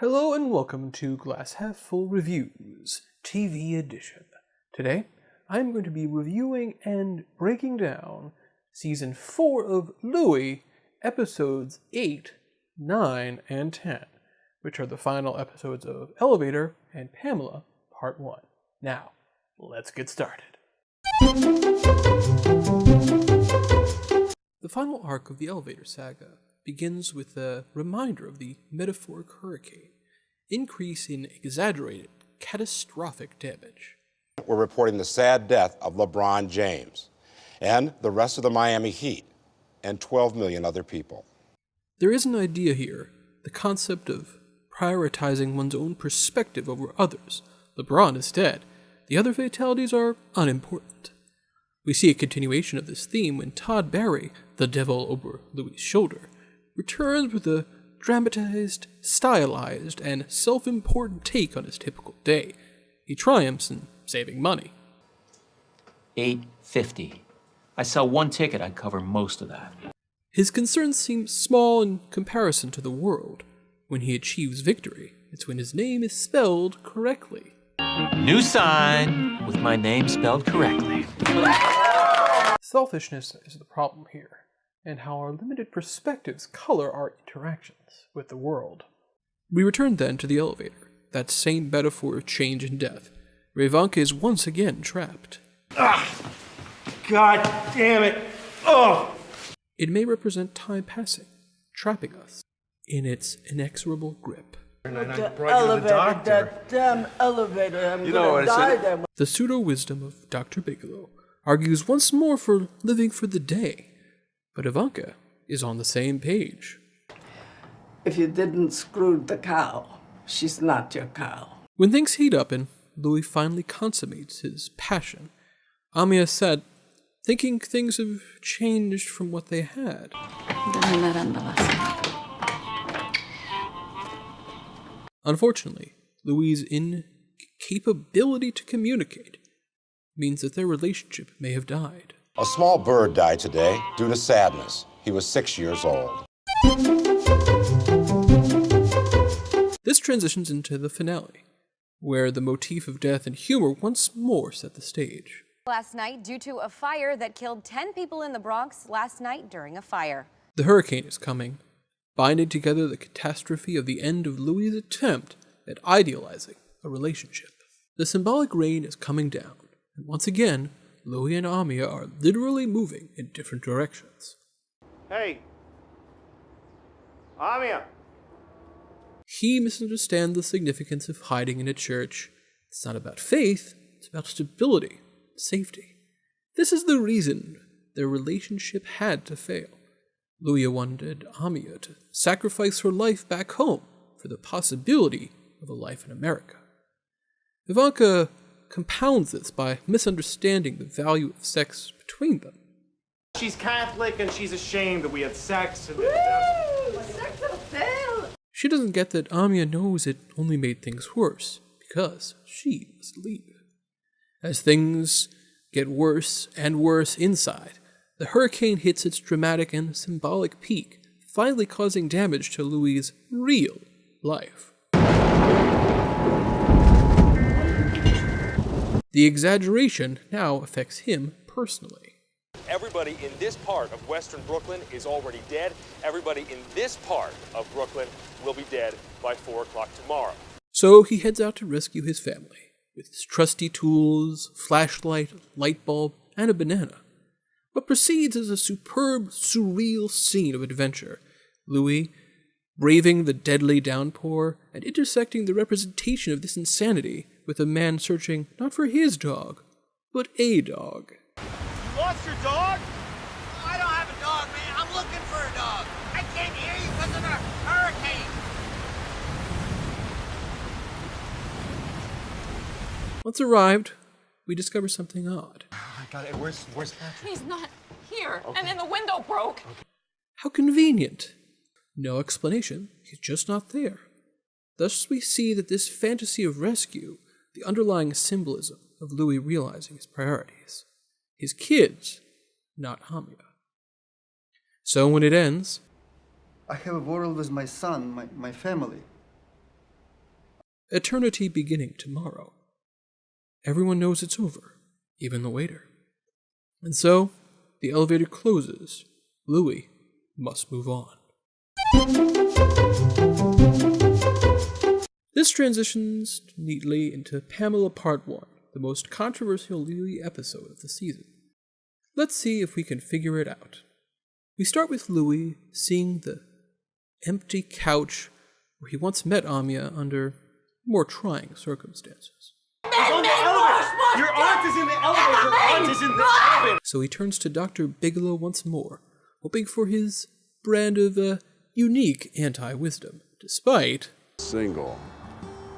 Hello and welcome to Glass Half Full Reviews, TV edition. Today, I'm going to be reviewing and breaking down Season 4 of Louie, Episodes 8, 9, and 10, which are the final episodes of Elevator and Pamela, Part 1. Now, let's get started. The final arc of the Elevator saga begins with a reminder of the metaphoric hurricane, increase in exaggerated, catastrophic damage. We're reporting the sad death of LeBron James and the rest of the Miami Heat and 12 million other people. There is an idea here, the concept of prioritizing one's own perspective over others. LeBron is dead. The other fatalities are unimportant. We see a continuation of this theme when Todd Barry, the devil over Louie's shoulder, returns with a dramatized, stylized, and self-important take on his typical day. He triumphs in saving money. $8.50. I sell one ticket, I'd cover most of that. His concerns seem small in comparison to the world. When he achieves victory, it's when his name is spelled correctly. New sign with my name spelled correctly. Selfishness is the problem here, and how our limited perspectives color our interactions with the world. We return then to the elevator, that same metaphor of change and death, where Ivanka is once again trapped. God damn it! Oh! It may represent time passing, trapping us in its inexorable grip. And I brought you to the doctor. That damn elevator, I'm gonna die there. The pseudo-wisdom of Dr. Bigelow argues once more for living for the day, but Ivanka is on the same page. If you didn't screw the cow, she's not your cow. When things heat up and Louie finally consummates his passion, Amia said, thinking things have changed from what they had. Unfortunately, Louie's incapability to communicate means that their relationship may have died. A small bird died today due to sadness. He was 6 years old. This transitions into the finale, where the motif of death and humor once more set the stage. Last night due to a fire that killed 10 people in the Bronx last night during a fire. The hurricane is coming, binding together the catastrophe of the end of Louie's attempt at idealizing a relationship. The symbolic rain is coming down, and once again, Louie and Amia are literally moving in different directions. Hey! Amia! He misunderstands the significance of hiding in a church. It's not about faith, it's about stability, safety. This is the reason their relationship had to fail. Louie wanted Amia to sacrifice her life back home for the possibility of a life in America. Ivanka compounds this by misunderstanding the value of sex between them. She's Catholic and she's ashamed that we had sex. And Sex appeal! She doesn't get that Amia knows it only made things worse, because she must leave. As things get worse and worse inside, the hurricane hits its dramatic and symbolic peak, finally causing damage to Louie's real life. The exaggeration now affects him personally. Everybody in this part of Western Brooklyn is already dead. Everybody in this part of Brooklyn will be dead by 4 o'clock tomorrow. So he heads out to rescue his family, with his trusty tools, flashlight, light bulb, and a banana. What precedes is a superb, surreal scene of adventure. Louie braving the deadly downpour and intersecting the representation of this insanity with a man searching not for his dog, but a dog. You lost your dog? I don't have a dog, man. I'm looking for a dog. I can't hear you because of the hurricane. Once arrived, we discover something odd. I got it. Where's Patrick? He's not here, and then the window broke. How convenient. No explanation, he's just not there. Thus we see that this fantasy of rescue, the underlying symbolism of Louie realizing his priorities. His kids, not Amia. So when it ends, I have a world with my son, my family. eternity beginning tomorrow. Everyone knows it's over, even the waiter. And so, the elevator closes. Louie must move on. This transitions neatly into Pamela Part 1, the most controversial Louie episode of the season. Let's see if we can figure it out. We start with Louie seeing the empty couch where he once met Amia under more trying circumstances. On the elevator! Your aunt is in the elevator! Your aunt is in the elevator! So he turns to Dr. Bigelow once more, hoping for his brand of unique anti-wisdom, despite... Single,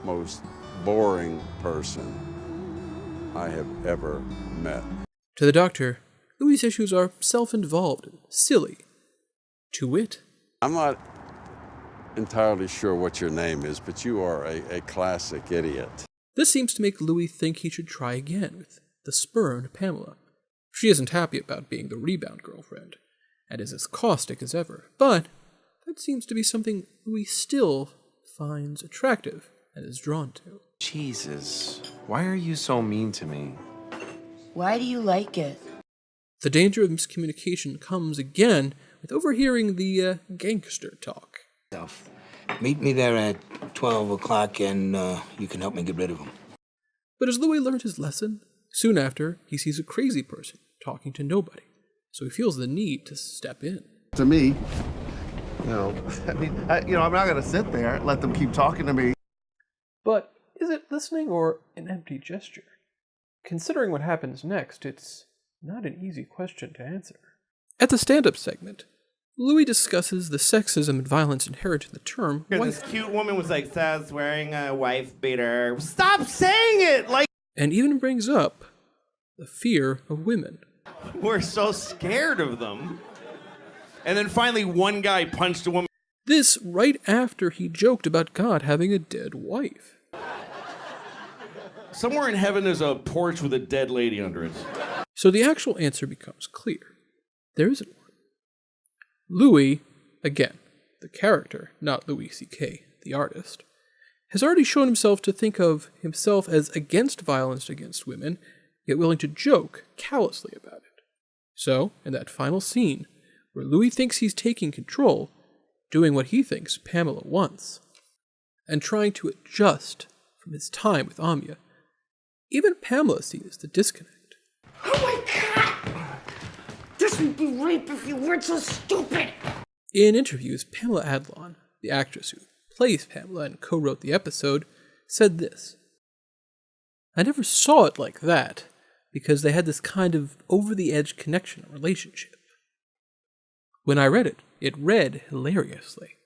most boring person I have ever met. To the doctor, Louie's issues are self-involved and silly. To wit, I'm not entirely sure what your name is, but you are a classic idiot. this seems to make Louie think he should try again with the spurned Pamela. She isn't happy about being the rebound girlfriend, and is as caustic as ever, but that seems to be something Louie still finds attractive and is drawn to. Jesus, why are you so mean to me? Why do you like it? The danger of miscommunication comes again with overhearing the gangster talk. Meet me there at 12 o'clock and you can help me get rid of him. But as Louie learned his lesson, soon after, he sees a crazy person talking to nobody, so he feels the need to step in. To me, I'm not going to sit there and let them keep talking to me. But is it listening or an empty gesture? Considering what happens next, it's not an easy question to answer. At the stand-up segment, Louie discusses the sexism and violence inherent in the term wife. This cute woman was like, "Says wearing a wife beater." Stop saying it! Like, and even brings up the fear of women. We're so scared of them. And then finally, one guy punched a woman. This right after he joked about God having a dead wife. Somewhere in heaven there's a porch with a dead lady under it. So the actual answer becomes clear. There isn't one. Louie, again, the character, not Louis C.K., the artist, has already shown himself to think of himself as against violence against women, yet willing to joke callously about it. So, in that final scene, where Louie thinks he's taking control, doing what he thinks Pamela wants, and trying to adjust from his time with Amia, even Pamela sees the disconnect. Oh my God! This would be rape if you weren't so stupid! In interviews, Pamela Adlon, the actress who plays Pamela and co-wrote the episode, said this: "I never saw it like that, because they had this kind of over-the-edge connection or relationship. When I read it, it read hilariously."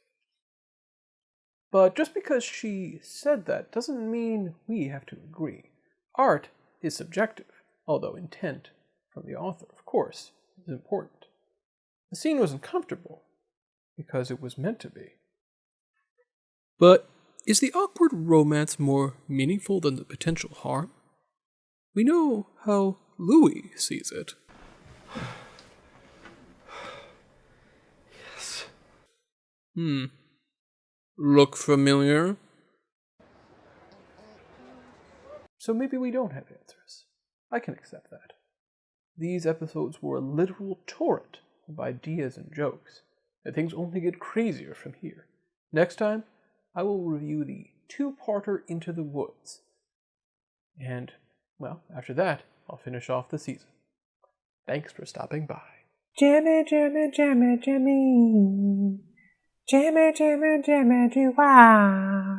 But just because she said that doesn't mean we have to agree. Art is subjective, although intent from the author, of course, is important. The scene was uncomfortable because it was meant to be. But is the awkward romance more meaningful than the potential harm? We know how Louie sees it. Yes. Look familiar? So maybe we don't have answers. I can accept that. These episodes were a literal torrent of ideas and jokes, and things only get crazier from here. Next time, I will review the two-parter Into the Woods. And, well, after that, I'll finish off the season. Thanks for stopping by. Jimmy, Jimmy, Jimmy, Jimmy. Jimmy, Jimmy, Jimmy, wow.